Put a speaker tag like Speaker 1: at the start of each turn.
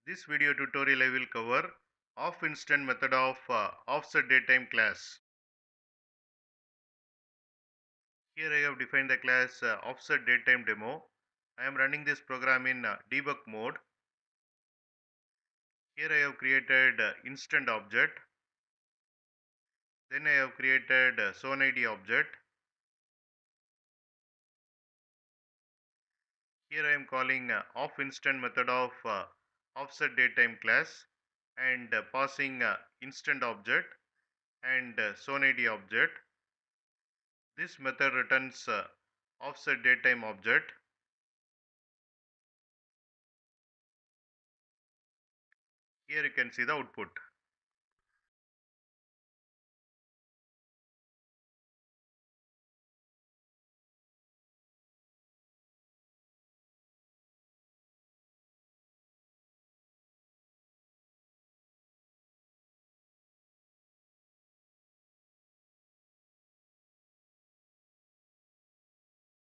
Speaker 1: This video tutorial I will cover ofInstant method of OffsetDateTime class. Here I have defined the class OffsetDateTime I am running this program in debug mode. Here I have created instant object. Then I have created SownID object. Here I am calling ofInstant method of OffsetDateTime class and passing instant object and SownID object. This method returns OffsetDateTime object. Here you can see the output.